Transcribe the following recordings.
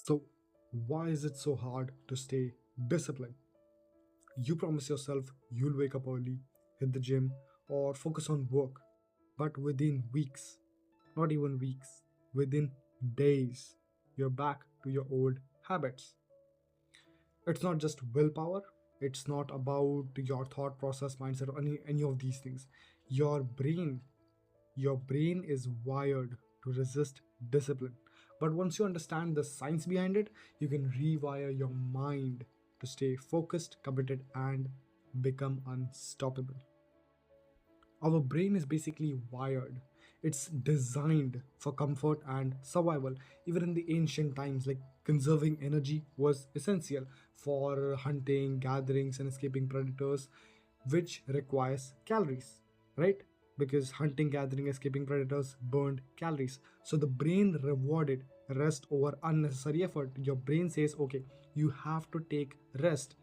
So, why is it so hard to stay disciplined? You promise yourself you'll wake up early, hit the gym, or focus on work, but within weeks, not even weeks, within days, you're back to your old habits. It's not just willpower, it's not about your thought process, mindset, or any of these things. Your brain Your brain is wired to resist discipline. But once you understand the science behind it, you can rewire your mind to stay focused, committed, and become unstoppable. Our brain is basically wired. It's designed for comfort and survival. Even in the ancient times, like conserving energy was essential for hunting, gatherings, and escaping predators, which requires calories, right? Because hunting, gathering, escaping predators burned calories. So the brain rewarded rest over unnecessary effort. Your brain says, okay, you have to take rest,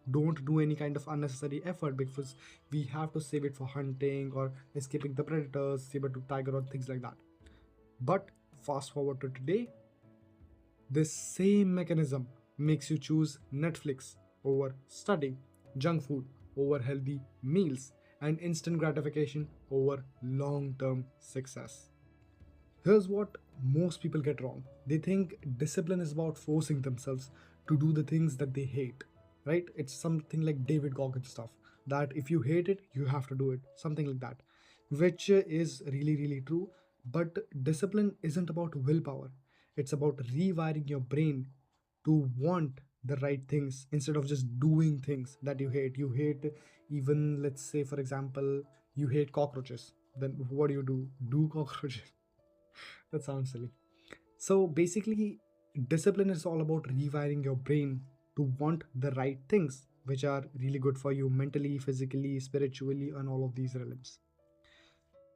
don't do any kind of unnecessary effort because we have to save it for hunting or escaping the predators, saber to tiger, or things like that. But fast forward to today, this same mechanism makes you choose Netflix over studying, junk food over healthy meals, and instant gratification over long term success. Here's what most people get wrong. They think discipline is about forcing themselves to do the things that they hate, right? It's something like David Goggins stuff that if you hate it, you have to do it, something like that, which is really, really true. But discipline isn't about willpower, it's about rewiring your brain to want the right things instead of just doing things that you hate. You hate, even let's say, for example, you hate cockroaches. Then what do you do? Do cockroaches. That sounds silly. So basically, discipline is all about rewiring your brain to want the right things, which are really good for you mentally, physically, spiritually, and all of these realms.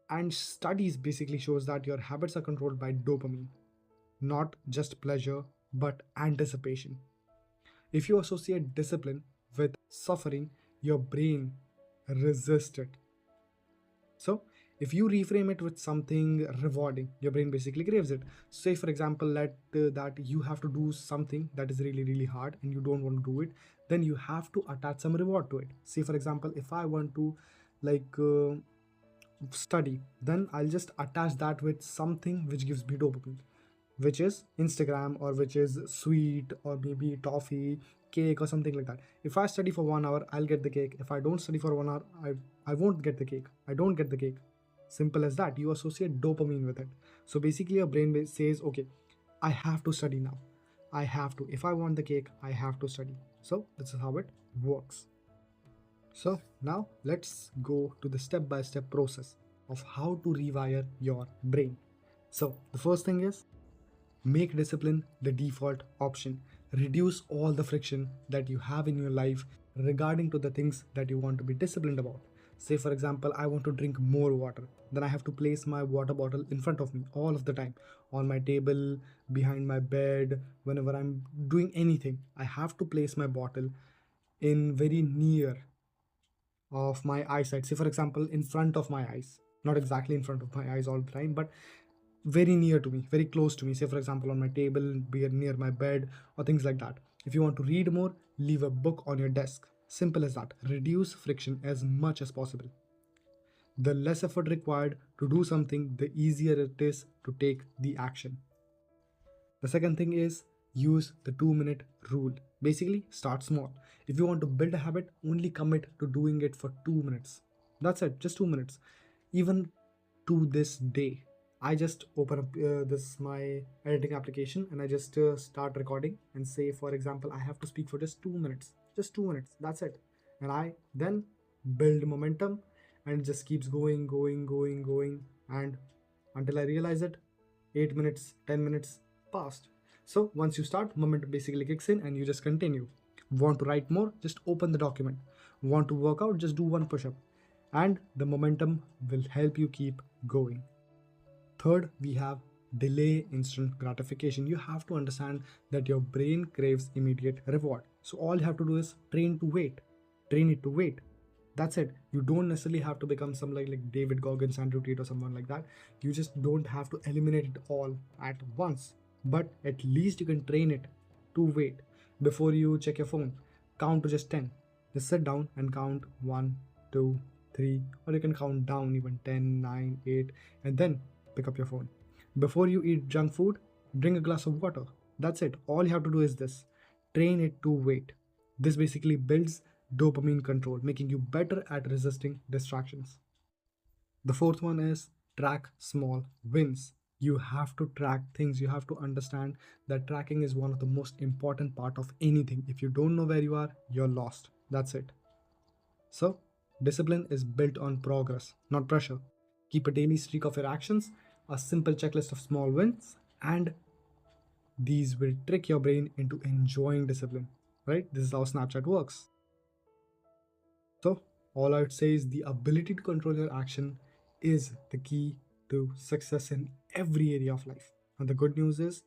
And studies basically shows that your habits are controlled by dopamine, not just pleasure, but anticipation. If you associate discipline with suffering, your brain resists it. So, if you reframe it with something rewarding, your brain basically craves it. Say, for example, that you have to do something that is really, really hard and you don't want to do it, then you have to attach some reward to it. Say, for example, if I want to like study, then I'll just attach that with something which gives me dopamine, which is Instagram, or which is sweet, or maybe toffee, cake, or something like that. If I study for 1 hour, I'll get the cake. If I don't study for 1 hour, I won't get the cake. I don't get the cake. Simple as that. You associate dopamine with it. So basically, your brain says, okay, I have to study now. I have to. If I want the cake, I have to study. So this is how it works. So now let's go to the step by step process of how to rewire your brain. So the first thing is, make discipline the default option. Reduce all the friction that you have in your life regarding to the things that you want to be disciplined about. Say for example, I want to drink more water. Then I have to place my water bottle in front of me all of the time, on my table, behind my bed, whenever I'm doing anything. I have to place my bottle in very near of my eyesight. Say for example, in front of my eyes. Not exactly in front of my eyes all the time, but very near to me, very close to me. Say, for example, on my table, be near my bed, or things like that. If you want to read more, leave a book on your desk. Simple as that. Reduce friction as much as possible. The less effort required to do something, the easier it is to take the action. The second thing is, use the 2 minute rule. Basically, start small. If you want to build a habit, only commit to doing it for 2 minutes. That's it, just 2 minutes. Even to this day, I just open up this my editing application and I just start recording and say, for example, I have to speak for just 2 minutes. Just 2 minutes. That's it. And I then build momentum and it just keeps going, going, going, going. And until I realize it, 8 minutes, 10 minutes passed. So once you start, momentum basically kicks in and you just continue. Want to write more? Just open the document. Want to work out? Just do one push up. And the momentum will help you keep going. Third, we have delay instant gratification. You have to understand that your brain craves immediate reward. So all you have to do is train to wait. Train it to wait. That's it. You don't necessarily have to become some like David Goggins, Andrew Tate, or someone like that. You just don't have to eliminate it all at once. but at least you can train it to wait. Before you check your phone, count to just 10. Just sit down and count 1, 2, 3, or you can count down even 10, 9, 8, and then pick up your phone. Before you eat junk food, drink a glass of water. That's it. All you have to do is this: train it to wait. This basically builds dopamine control, making you better at resisting distractions. The fourth one is track small wins. You have to track things. You have to understand that tracking is one of the most important part of anything. If you don't know where you are, you're lost. That's it. So, discipline is built on progress, not pressure. Keep a daily streak of your actions, a simple checklist of small wins, and these will trick your brain into enjoying discipline. Right? This is how Snapchat works. So, all I would say is the ability to control your action is the key to success in every area of life. And the good news is,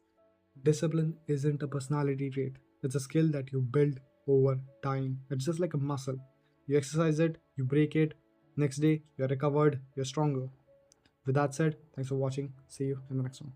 discipline isn't a personality trait, it's a skill that you build over time. It's just like a muscle. You exercise it, you break it, next day you're recovered, you're stronger. With that said, thanks for watching. See you in the next one.